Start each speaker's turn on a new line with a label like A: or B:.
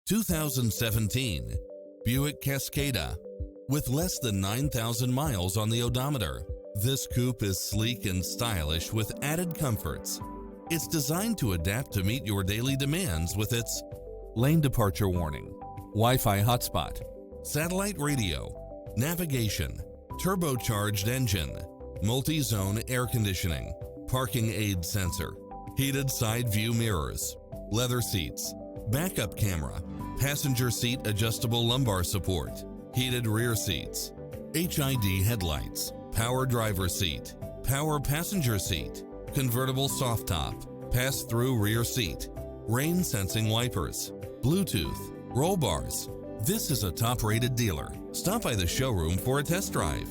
A: 2017 Buick Cascada. With less than 9,000 miles on the odometer, this coupe is sleek and stylish with added comforts. It's designed to adapt to meet your daily demands with its lane departure warning, Wi-Fi hotspot, satellite radio, navigation, turbocharged engine, multi-zone air conditioning, parking aid sensor, heated side view mirrors, leather seats, backup camera, passenger seat adjustable lumbar support, heated rear seats, HID headlights, power driver seat, power passenger seat, convertible soft top, pass-through rear seat, rain sensing wipers, Bluetooth, roll bars. This is a top-rated dealer. Stop by the showroom for a test drive.